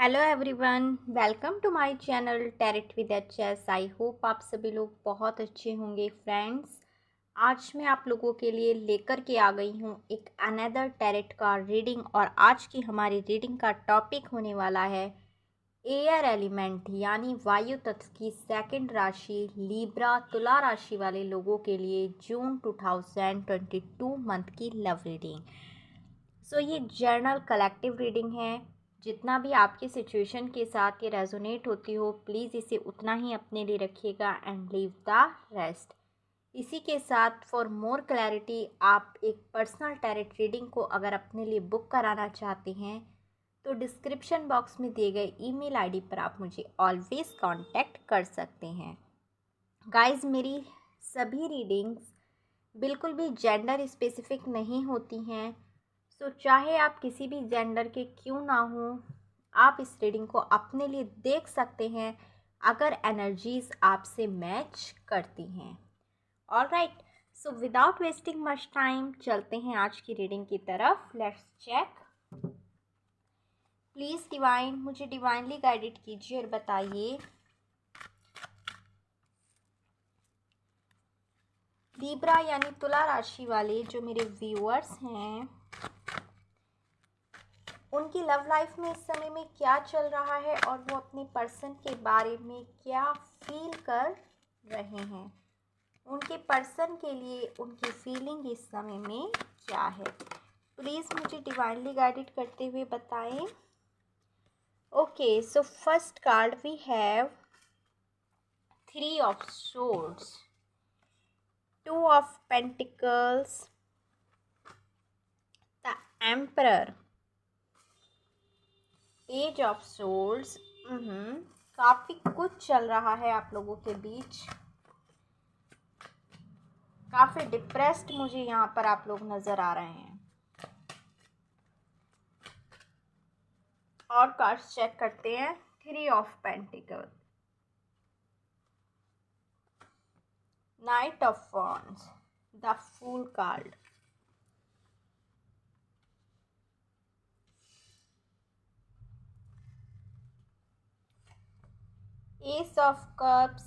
Hello everyone, welcome to my channel tarot with HS. I hope आप सभी लोग बहुत अच्छे होंगे। फ्रेंड्स, आज मैं आप लोगों के लिए लेकर के आ गई हूँ एक अनदर टैरेट का रीडिंग। और आज की हमारी रीडिंग का टॉपिक होने वाला है एयर एलिमेंट यानी वायु तत्व की सेकंड राशि लीब्रा तुला राशि वाले लोगों के लिए जून 2022 मंथ की लव रीडिंग। सो ये जर्नल कलेक्टिव रीडिंग है। जितना भी आपकी सिचुएशन के साथ ये रेजोनेट होती हो, प्लीज़ इसे उतना ही अपने लिए रखिएगा एंड लीव द रेस्ट। इसी के साथ फॉर मोर क्लैरिटी, आप एक पर्सनल टैरेट रीडिंग को अगर अपने लिए बुक कराना चाहते हैं तो डिस्क्रिप्शन बॉक्स में दिए गए ईमेल आईडी पर आप मुझे ऑलवेज कांटेक्ट कर सकते हैं। गाइस, मेरी सभी रीडिंग्स बिल्कुल भी जेंडर स्पेसिफिक नहीं होती हैं। सो चाहे आप किसी भी जेंडर के क्यों ना हो, आप इस रीडिंग को अपने लिए देख सकते हैं अगर एनर्जीज आपसे मैच करती हैं। Alright, so without wasting much time चलते हैं आज की रीडिंग की तरफ। Let's check. प्लीज़ डिवाइन मुझे डिवाइनली गाइडेड कीजिए और बताइए लीब्रा यानी तुला राशि वाले जो मेरे व्यूअर्स हैं, उनकी लव लाइफ में इस समय में क्या चल रहा है और वो अपने पर्सन के बारे में क्या फील कर रहे हैं। उनके पर्सन के लिए उनकी फीलिंग इस समय में क्या है, प्लीज़ मुझे डिवाइनली गाइडेड करते हुए बताएं। Okay, so first card we have 3 of swords, 2 of pentacles, the emperor, ace of swords. काफ़ी कुछ चल रहा है आप लोगों के बीच। काफ़ी डिप्रेस्ड मुझे यहाँ पर आप लोग नज़र आ रहे हैं। और कार्ड्स चेक करते हैं। 3 of pentacle, knight of wands, the fool card, ace of cups,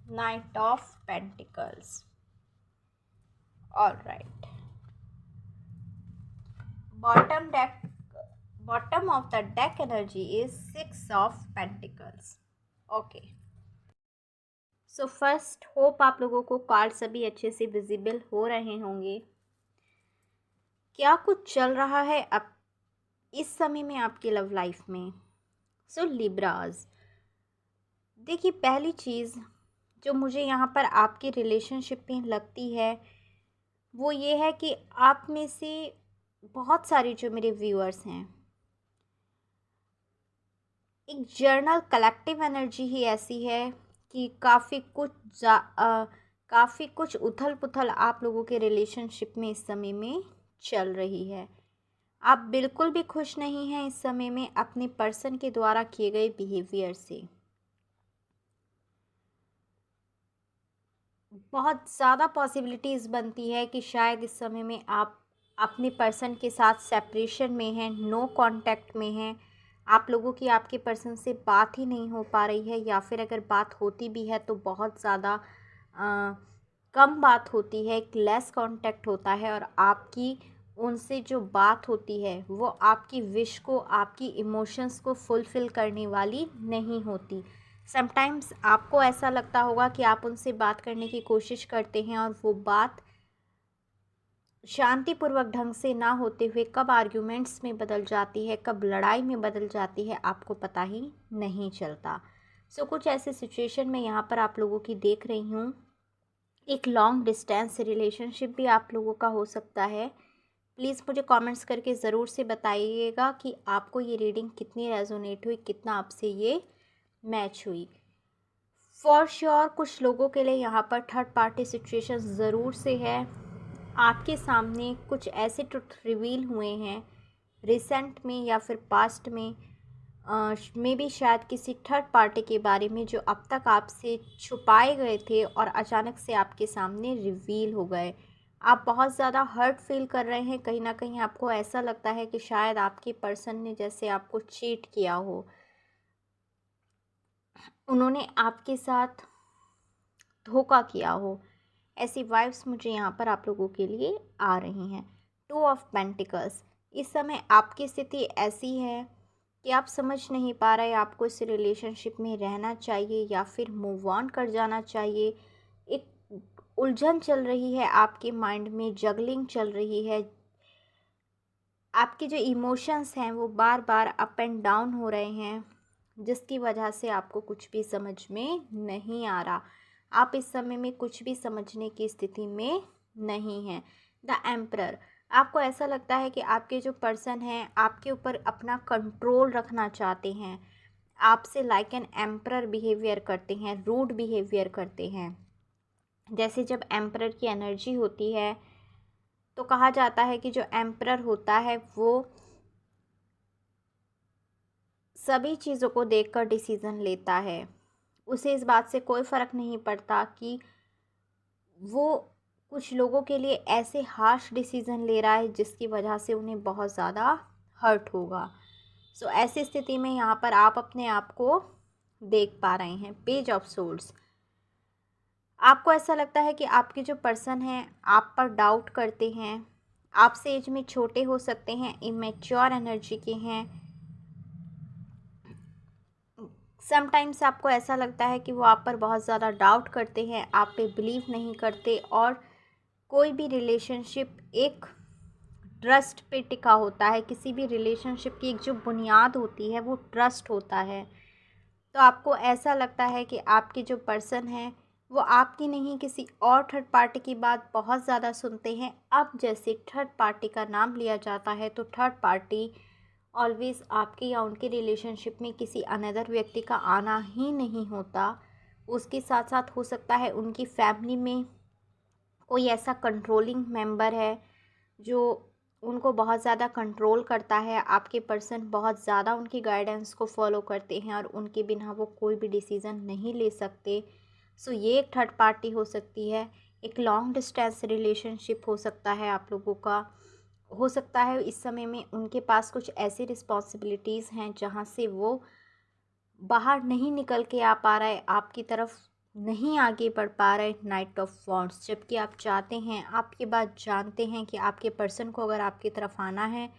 knight of pentacles. All right, bottom of the deck energy is 6 of pentacles. Okay, so first hope आप लोगों को कार्ड सभी अच्छे से visible हो रहे होंगे। क्या कुछ चल रहा है अब इस समय में आपकी लव लाइफ में। सो लिब्राज, देखिए, पहली चीज़ जो मुझे यहाँ पर आपके रिलेशनशिप में लगती है वो ये है कि आप में से बहुत सारे जो मेरे व्यूअर्स हैं, एक जर्नल कलेक्टिव एनर्जी ही ऐसी है कि काफ़ी कुछ उथल पुथल आप लोगों के रिलेशनशिप में इस समय में चल रही है। आप बिल्कुल भी खुश नहीं हैं इस समय में अपने पर्सन के द्वारा किए गए बिहेवियर से। बहुत ज़्यादा पॉसिबिलिटीज़ बनती है कि शायद इस समय में आप अपने पर्सन के साथ सेपरेशन में हैं, नो कांटेक्ट में हैं। आप लोगों की आपके पर्सन से बात ही नहीं हो पा रही है, या फिर अगर बात होती भी है तो बहुत ज़्यादा कम बात होती है, एक लेस कांटेक्ट होता है। और आपकी उनसे जो बात होती है वो आपकी विश को, आपकी इमोशंस को फुलफ़िल करने वाली नहीं होती। समटाइम्स आपको ऐसा लगता होगा कि आप उनसे बात करने की कोशिश करते हैं और वो बात शांतिपूर्वक ढंग से ना होते हुए कब आर्ग्यूमेंट्स में बदल जाती है, कब लड़ाई में बदल जाती है, आपको पता ही नहीं चलता। सो कुछ ऐसे सिचुएशन में यहाँ पर आप लोगों की देख रही हूँ। एक लॉन्ग डिस्टेंस रिलेशनशिप भी आप लोगों का हो सकता है। प्लीज़ मुझे कमेंट्स करके ज़रूर से बताइएगा कि आपको ये रीडिंग कितनी रेजोनेट हुई, कितना आपसे ये मैच हुई। फॉर श्योर कुछ लोगों के लिए यहाँ पर थर्ड पार्टी सिचुएशन ज़रूर से है। आपके सामने कुछ ऐसे ट्रुथ रिवील हुए हैं रिसेंट में या फिर पास्ट में, मे बी शायद किसी थर्ड पार्टी के बारे में जो अब तक आपसे छुपाए गए थे और अचानक से आपके सामने रिवील हो गए। आप बहुत ज़्यादा हर्ट फील कर रहे हैं। कहीं ना कहीं आपको ऐसा लगता है कि शायद आपके पर्सन ने जैसे आपको चीट किया हो, उन्होंने आपके साथ धोखा किया हो। ऐसी वाइब्स मुझे यहाँ पर आप लोगों के लिए आ रही हैं। 2 ऑफ पेंटिकल्स, इस समय आपकी स्थिति ऐसी है कि आप समझ नहीं पा रहे आपको इस रिलेशनशिप में रहना चाहिए या फिर मूव ऑन कर जाना चाहिए। एक उलझन चल रही है आपके माइंड में, जगलिंग चल रही है। आपके जो इमोशंस हैं वो बार बार अप एंड डाउन हो रहे हैं, जिसकी वजह से आपको कुछ भी समझ में नहीं आ रहा। आप इस समय में कुछ भी समझने की स्थिति में नहीं हैं। द एम्परर, आपको ऐसा लगता है कि आपके जो पर्सन हैं आपके ऊपर अपना कंट्रोल रखना चाहते हैं, आपसे लाइक एन एम्परर बिहेवियर करते हैं, रूड बिहेवियर करते हैं। जैसे जब एम्परर की एनर्जी होती है तो कहा जाता है कि जो एम्परर होता है वो सभी चीज़ों को देखकर डिसीज़न लेता है। उसे इस बात से कोई फ़र्क नहीं पड़ता कि वो कुछ लोगों के लिए ऐसे हार्श डिसीज़न ले रहा है जिसकी वजह से उन्हें बहुत ज़्यादा हर्ट होगा। सो ऐसी स्थिति में यहाँ पर आप अपने आप को देख पा रहे हैं। पेज ऑफ सोर्ड्स, आपको ऐसा लगता है कि आपके जो पर्सन हैं आप पर डाउट करते हैं, आपसे एज में छोटे हो सकते हैं, इमेच्योर एनर्जी के हैं। समटाइम्स आपको ऐसा लगता है कि वो आप पर बहुत ज़्यादा डाउट करते हैं, आप पे बिलीव नहीं करते। और कोई भी रिलेशनशिप एक ट्रस्ट पे टिका होता है। किसी भी रिलेशनशिप की एक जो बुनियाद होती है वो ट्रस्ट होता है। तो आपको ऐसा लगता है कि आपके जो पर्सन हैं वो आपकी नहीं किसी और थर्ड पार्टी की बात बहुत ज़्यादा सुनते हैं। अब जैसे थर्ड पार्टी का नाम लिया जाता है तो थर्ड पार्टी ऑलवेज़ आपके या उनके रिलेशनशिप में किसी अनदर व्यक्ति का आना ही नहीं होता। उसके साथ साथ हो सकता है उनकी फैमिली में कोई ऐसा कंट्रोलिंग मेंबर है जो उनको बहुत ज़्यादा कंट्रोल करता है। आपके पर्सन बहुत ज़्यादा उनकी गाइडेंस को फॉलो करते हैं और उनके बिना वो कोई भी डिसीज़न नहीं ले सकते। सो ये एक थर्ड पार्टी हो सकती है। एक लॉन्ग डिस्टेंस रिलेशनशिप हो सकता है आप लोगों का। हो सकता है इस समय में उनके पास कुछ ऐसी रिस्पॉन्सिबिलिटीज़ हैं जहाँ से वो बाहर नहीं निकल के आ पा रहा है, आपकी तरफ नहीं आगे बढ़ पा रहे। नाइट ऑफ वॉन्ड्स, जबकि आप चाहते हैं, आप ये बात जानते हैं कि आपके पर्सन को अगर आपकी तरफ आना है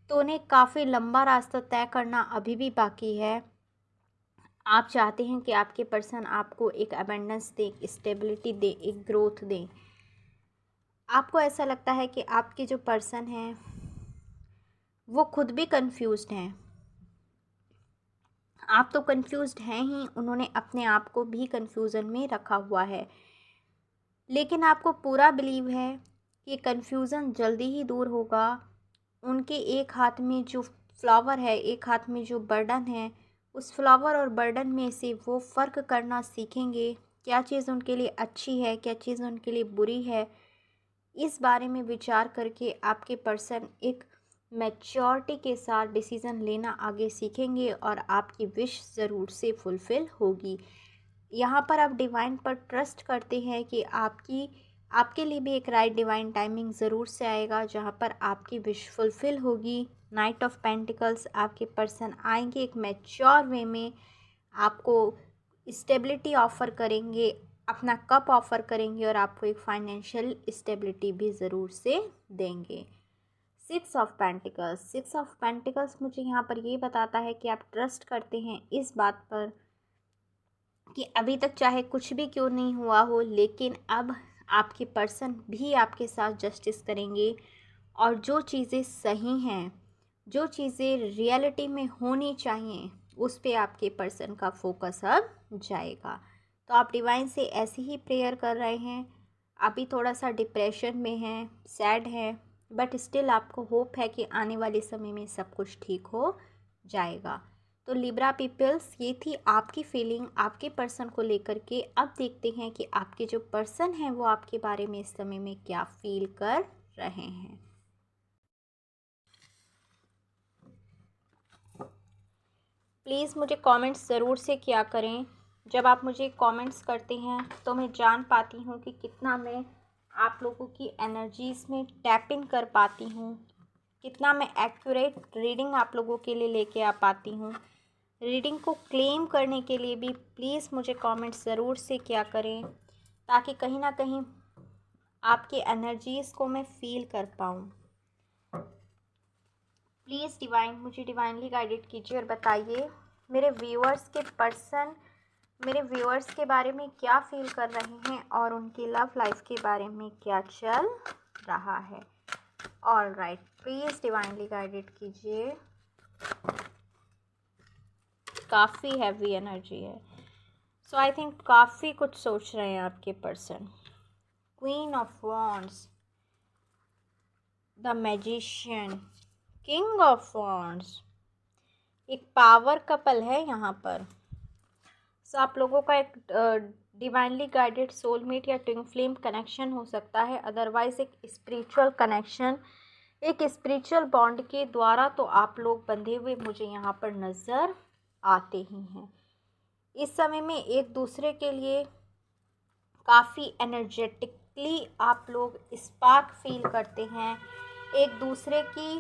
तो उन्हें काफ़ी लंबा रास्ता तय करना अभी भी बाकी है। आप चाहते हैं कि आपके पर्सन आपको एक अबेंडेंस दे, एक स्टेबिलिटी दे, एक ग्रोथ दे। आपको ऐसा लगता है कि आपके जो पर्सन हैं वो खुद भी कंफ्यूज्ड हैं। आप तो कंफ्यूज्ड हैं ही, उन्होंने अपने आप को भी कंफ्यूजन में रखा हुआ है। लेकिन आपको पूरा बिलीव है कि कन्फ्यूज़न जल्दी ही दूर होगा। उनके एक हाथ में जो फ्लावर है, एक हाथ में जो बर्डन है, उस फ्लावर और बर्डन में से वो फ़र्क करना सीखेंगे। क्या चीज़ उनके लिए अच्छी है, क्या चीज़ उनके लिए बुरी है, इस बारे में विचार करके आपके पर्सन एक मैच्योरिटी के साथ डिसीज़न लेना आगे सीखेंगे और आपकी विश ज़रूर से फुलफ़िल होगी। यहाँ पर आप डिवाइन पर ट्रस्ट करते हैं कि आपके लिए भी एक राइट डिवाइन टाइमिंग ज़रूर से आएगा जहाँ पर आपकी विश फुलफ़िल होगी। नाइट ऑफ पेंटिकल्स, आपके पर्सन आएंगे एक मैच्योर वे में, आपको स्टेबिलिटी ऑफ़र करेंगे, अपना कप ऑफ़र करेंगे और आपको एक फाइनेंशियल स्टेबिलिटी भी ज़रूर से देंगे। 6 ऑफ पेंटिकल्स मुझे यहाँ पर ये बताता है कि आप ट्रस्ट करते हैं इस बात पर कि अभी तक चाहे कुछ भी क्यों नहीं हुआ हो, लेकिन अब आपके पर्सन भी आपके साथ जस्टिस करेंगे और जो चीज़ें सही हैं, जो चीज़ें रियलिटी में होनी चाहिए, उस पे आपके पर्सन का फोकस अब जाएगा। तो आप डिवाइन से ऐसी ही प्रेयर कर रहे हैं। अभी थोड़ा सा डिप्रेशन में हैं, सैड हैं, बट स्टिल आपको होप है कि आने वाले समय में सब कुछ ठीक हो जाएगा। तो लिब्रा पीपल्स, ये थी आपकी फीलिंग आपके पर्सन को लेकर के। अब देखते हैं कि आपके जो पर्सन हैं वो आपके बारे में इस समय में क्या फील कर रहे हैं। प्लीज़ मुझे कमेंट्स ज़रूर से किया करें। जब आप मुझे कमेंट्स करते हैं तो मैं जान पाती हूँ कि कितना मैं आप लोगों की एनर्जीज़ में टैप इन कर पाती हूँ, कितना मैं एक्यूरेट रीडिंग आप लोगों के लिए लेके आ पाती हूँ। रीडिंग को क्लेम करने के लिए भी प्लीज़ मुझे कमेंट ज़रूर से किया करें, ताकि कहीं ना कहीं आपकी एनर्जीज़ को मैं फील कर पाऊँ। प्लीज़ डिवाइन मुझे डिवाइनली गाइडेड कीजिए और बताइए मेरे व्यूअर्स के बारे में क्या फील कर रहे हैं और उनकी लव लाइफ के बारे में क्या चल रहा है। All right, please divinely guided कीजिए। काफ़ी हैवी एनर्जी है, सो आई थिंक काफ़ी कुछ सोच रहे हैं आपके person. Queen of wands, the magician, king of wands, एक पावर कपल है यहाँ पर। सो आप लोगों का एक डिवाइनली गाइडेड सोलमेट या ट्विन फ्लेम कनेक्शन हो सकता है, अदरवाइज एक स्पिरिचुअल कनेक्शन, एक स्पिरिचुअल बॉन्ड के द्वारा तो आप लोग बंधे हुए मुझे यहाँ पर नज़र आते ही हैं। इस समय में एक दूसरे के लिए काफ़ी एनर्जेटिकली आप लोग स्पार्क फील करते हैं, एक दूसरे की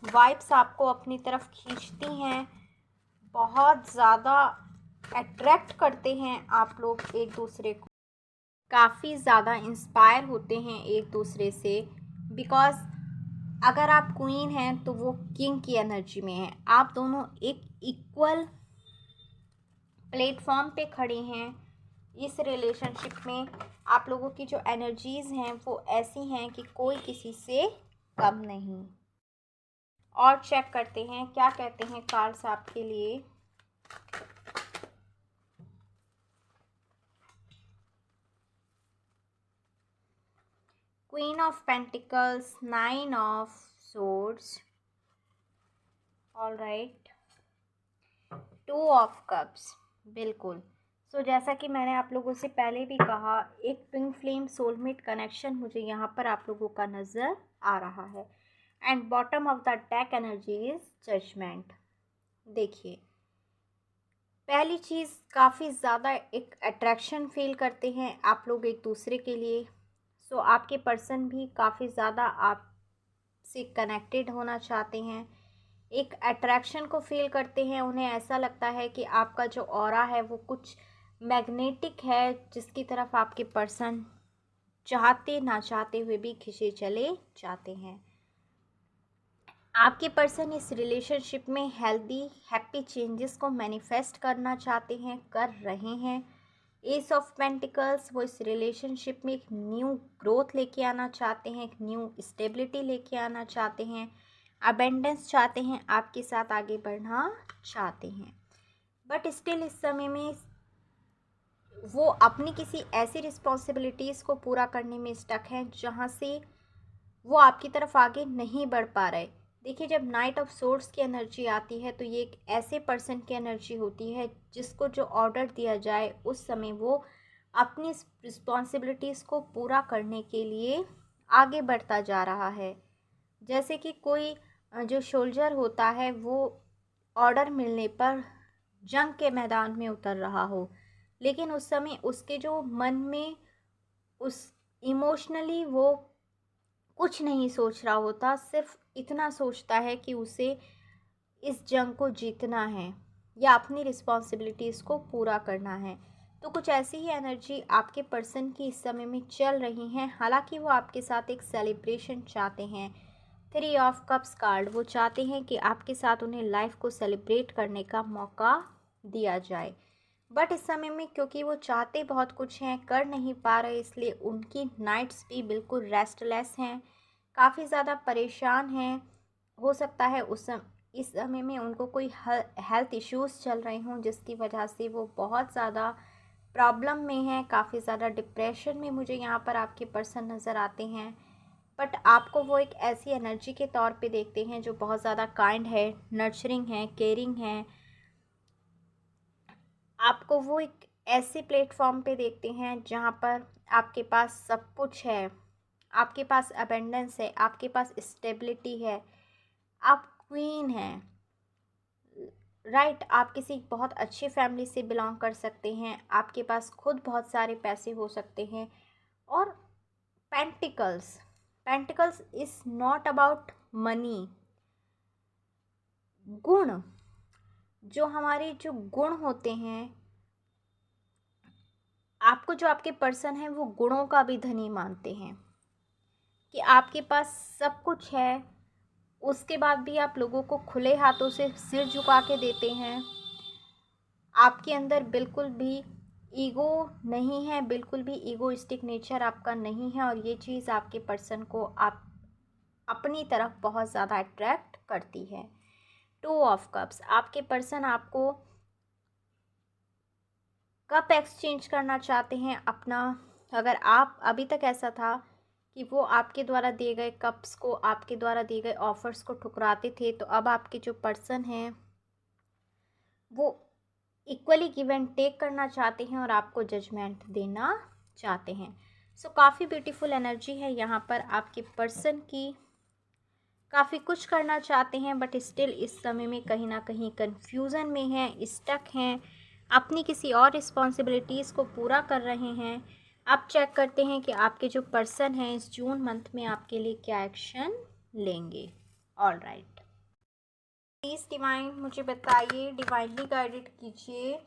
वाइब्स आपको अपनी तरफ खींचती हैं, बहुत ज़्यादा अट्रैक्ट करते हैं आप लोग एक दूसरे को, काफ़ी ज़्यादा इंस्पायर होते हैं एक दूसरे से। बिकॉज़ अगर आप क्वीन हैं तो वो किंग की एनर्जी में है, आप दोनों एक इक्वल प्लेटफॉर्म पे खड़े हैं। इस रिलेशनशिप में आप लोगों की जो एनर्जीज़ हैं वो ऐसी हैं कि कोई किसी से कम नहीं। और चेक करते हैं क्या कहते हैं कार्ड्स आपके लिए। Queen of pentacles, nine of swords, all right, two of cups, बिल्कुल। सो जैसा कि मैंने आप लोगों से पहले भी कहा, एक ट्विन फ्लेम सोलमेट कनेक्शन मुझे यहाँ पर आप लोगों का नज़र आ रहा है। And bottom of the deck energy is judgement. देखिए, पहली चीज़, काफ़ी ज़्यादा एक अट्रैक्शन फील करते हैं आप लोग एक दूसरे के लिए। सो आपके पर्सन भी काफ़ी ज़्यादा आपसे कनेक्टेड होना चाहते हैं, एक अट्रैक्शन को फील करते हैं। उन्हें ऐसा लगता है कि आपका जो ऑरा है वो कुछ मैग्नेटिक है, जिसकी तरफ आपके पर्सन चाहते ना चाहते हुए भी खिंचे चले जाते हैं। आपके पर्सन इस रिलेशनशिप में हेल्दी हैप्पी चेंजेस को मैनिफेस्ट करना चाहते हैं, कर रहे हैं। एस ऑफ पेंटिकल्स, वो इस रिलेशनशिप में एक न्यू ग्रोथ लेके आना चाहते हैं, एक न्यू स्टेबिलिटी लेके आना चाहते हैं, अबेंडेंस चाहते हैं, आपके साथ आगे बढ़ना चाहते हैं। बट स्टिल इस समय में वो अपनी किसी ऐसी रिस्पॉन्सिबिलिटीज़ को पूरा करने में स्टक हैं जहाँ से वो आपकी तरफ आगे नहीं बढ़ पा रहे। देखिए, जब नाइट ऑफ सोर्ड्स की एनर्जी आती है तो ये एक ऐसे पर्सन की एनर्जी होती है जिसको जो ऑर्डर दिया जाए उस समय वो अपनी रिस्पॉन्सिबिलिटीज़ को पूरा करने के लिए आगे बढ़ता जा रहा है। जैसे कि कोई जो सोल्जर होता है वो ऑर्डर मिलने पर जंग के मैदान में उतर रहा हो, लेकिन उस समय उसके जो मन में उस इमोशनली वो कुछ नहीं सोच रहा होता, सिर्फ इतना सोचता है कि उसे इस जंग को जीतना है या अपनी रिस्पॉन्सिबिलिटीज़ को पूरा करना है। तो कुछ ऐसी ही एनर्जी आपके पर्सन की इस समय में चल रही हैं। हालांकि वो आपके साथ एक सेलिब्रेशन चाहते हैं। थ्री ऑफ कप्स कार्ड, वो चाहते हैं कि आपके साथ उन्हें लाइफ को सेलिब्रेट करने का मौका दिया जाए। बट इस समय में क्योंकि वो चाहते बहुत कुछ हैं, कर नहीं पा रहे, इसलिए उनकी नाइट्स भी बिल्कुल रेस्टलेस हैं, काफ़ी ज़्यादा परेशान हैं। हो सकता है इस समय में उनको कोई हेल्थ इश्यूज़ चल रहे हों, जिसकी वजह से वो बहुत ज़्यादा प्रॉब्लम में हैं, काफ़ी ज़्यादा डिप्रेशन में मुझे यहाँ पर आपके पर्सन नज़र आते हैं। बट आपको वो एक ऐसी एनर्जी के तौर पे देखते हैं जो बहुत ज़्यादा काइंड है, नर्चरिंग है, केयरिंग है। आपको वो एक ऐसे प्लेटफॉर्म पे देखते हैं जहाँ पर आपके पास सब कुछ है, आपके पास अबेंडेंस है, आपके पास स्टेबिलिटी है, आप क्वीन हैं, राइट। आप किसी बहुत अच्छी फैमिली से बिलोंग कर सकते हैं, आपके पास खुद बहुत सारे पैसे हो सकते हैं। और pentacles, pentacles is not about money, गुण, जो हमारे जो गुण होते हैं, आपको जो आपके पर्सन हैं वो गुणों का भी धनी मानते हैं कि आपके पास सब कुछ है, उसके बाद भी आप लोगों को खुले हाथों से सिर झुका के देते हैं। आपके अंदर बिल्कुल भी ईगो नहीं है, बिल्कुल भी ईगोइस्टिक नेचर आपका नहीं है, और ये चीज़ आपके पर्सन को आप अपनी तरफ बहुत ज़्यादा अट्रैक्ट करती है। 2 ऑफ कप्स, आपके पर्सन आपको कप एक्सचेंज करना चाहते हैं अपना। अगर आप अभी तक ऐसा था कि वो आपके द्वारा दिए गए कप्स को, आपके द्वारा दिए गए ऑफर्स को ठुकराते थे, तो अब आपके जो पर्सन हैं वो इक्वली गिव एंड टेक करना चाहते हैं और आपको जजमेंट देना चाहते हैं। सो काफ़ी ब्यूटीफुल एनर्जी है यहाँ पर आपके पर्सन की। काफ़ी कुछ करना चाहते हैं बट स्टिल इस समय में कहीं ना कहीं कंफ्यूजन में हैं, स्टक हैं, अपनी किसी और रिस्पॉन्सिबिलिटीज़ को पूरा कर रहे हैं। अब चेक करते हैं कि आपके जो पर्सन हैं इस जून मंथ में आपके लिए क्या एक्शन लेंगे। ऑल राइट, प्लीज़ डिवाइन मुझे बताइए, डिवाइनली गाइडेड कीजिए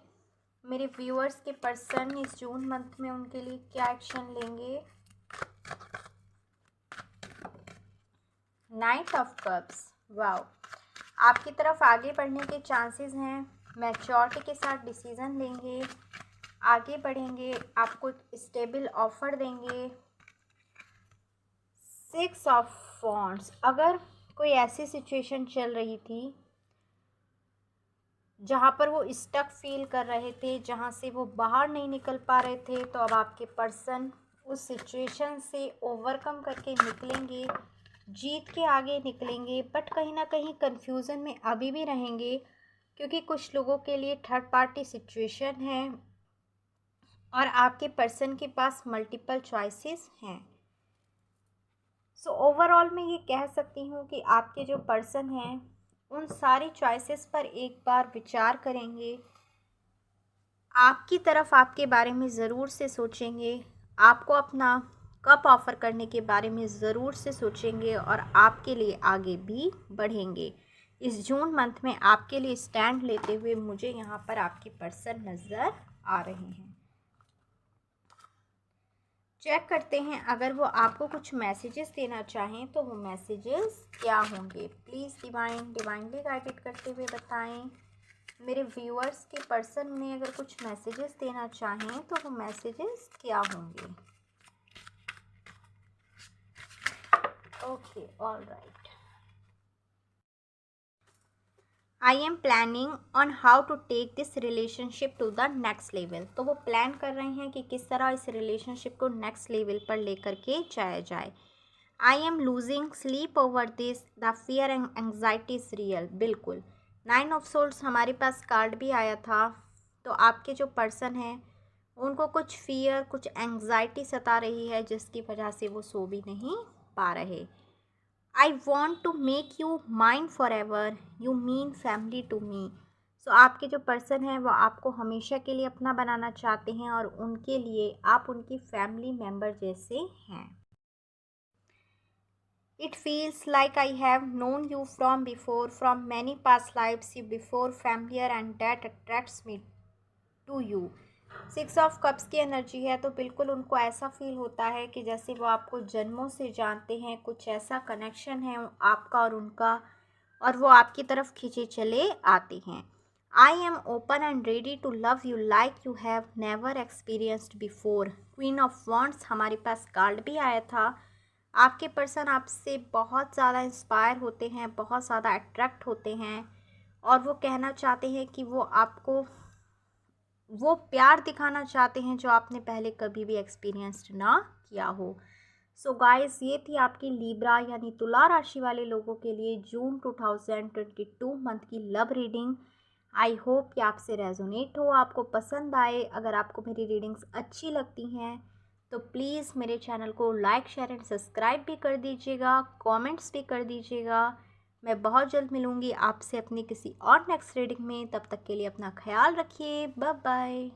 मेरे व्यूअर्स के पर्सन इस जून मंथ में उनके लिए क्या एक्शन लेंगे। नाइट ऑफ कप्स, वाओ, आपकी तरफ आगे बढ़ने के चांसेस हैं, मैच्योरिटी के साथ डिसीज़न लेंगे, आगे बढ़ेंगे, आपको स्टेबल ऑफर देंगे। 6 ऑफ वॉन्ड्स, अगर कोई ऐसी सिचुएशन चल रही थी जहाँ पर वो स्टक फील कर रहे थे, जहाँ से वो बाहर नहीं निकल पा रहे थे, तो अब आपके पर्सन उस सिचुएशन से ओवरकम करके निकलेंगे, जीत के आगे निकलेंगे। बट कहीं ना कहीं कंफ्यूजन में अभी भी रहेंगे क्योंकि कुछ लोगों के लिए थर्ड पार्टी सिचुएशन है और आपके पर्सन के पास मल्टीपल चॉइसेस हैं। सो ओवरऑल मैं ये कह सकती हूँ कि आपके जो पर्सन हैं उन सारी चॉइसेस पर एक बार विचार करेंगे, आपकी तरफ आपके बारे में ज़रूर से सोचेंगे, आपको अपना कप ऑफ़र करने के बारे में ज़रूर से सोचेंगे और आपके लिए आगे भी बढ़ेंगे। इस जून मंथ में आपके लिए स्टैंड लेते हुए मुझे यहाँ पर आपके पर्सन नज़र आ रहे हैं। चेक करते हैं अगर वो आपको कुछ मैसेजेस देना चाहें तो वो मैसेजेस क्या होंगे। प्लीज़ डिवाइनली गाइडेड करते हुए बताएं मेरे व्यूअर्स के पर्सन में अगर कुछ मैसेजेस देना चाहें तो वो मैसेजेस क्या होंगे। Okay, all right, I am planning on how to take this relationship to the next level. तो वो प्लान कर रहे हैं कि किस तरह इस रिलेशनशिप को नेक्स्ट लेवल पर लेकर के जाया जाए। I am losing sleep over this, the fear and anxiety is real. बिल्कुल, 9 ऑफ सोल्स हमारे पास कार्ड भी आया था। तो आपके जो पर्सन हैं उनको कुछ फियर, कुछ एंग्जाइटी सता रही है जिसकी वजह से वो सो भी नहीं पा रहे। I want to make you mine forever, you mean family to me. So आपके जो पर्सन हैं वो आपको हमेशा के लिए अपना बनाना चाहते हैं और उनके लिए आप उनकी फैमिली मेम्बर जैसे हैं। It feels like I have known you from before, from many past lives, you before familiar and that attracts me to you. 6 of cups की एनर्जी है तो बिल्कुल उनको ऐसा फील होता है कि जैसे वो आपको जन्मों से जानते हैं, कुछ ऐसा कनेक्शन है आपका और उनका, और वो आपकी तरफ खींचे चले आते हैं। I am open and ready to love you like you have never experienced before. Queen of wands हमारे पास कार्ड भी आया था। आपके पर्सन आपसे बहुत ज़्यादा इंस्पायर होते हैं, बहुत ज़्यादा अट्रैक्ट होते हैं और वो कहना चाहते हैं कि वो आपको वो प्यार दिखाना चाहते हैं जो आपने पहले कभी भी एक्सपीरियंस्ड ना किया हो। सो गाइस, ये थी आपकी लीब्रा यानी तुला राशि वाले लोगों के लिए जून 2022 मंथ की लव रीडिंग। आई होप कि आपसे रेजोनेट हो, आपको पसंद आए। अगर आपको मेरी रीडिंग्स अच्छी लगती हैं तो प्लीज़ मेरे चैनल को लाइक, शेयर एंड सब्सक्राइब भी कर दीजिएगा, कमेंट्स भी कर दीजिएगा। मैं बहुत जल्द मिलूँगी आपसे अपनी किसी और नेक्स्ट रीडिंग में। तब तक के लिए अपना ख्याल रखिए। Bye bye.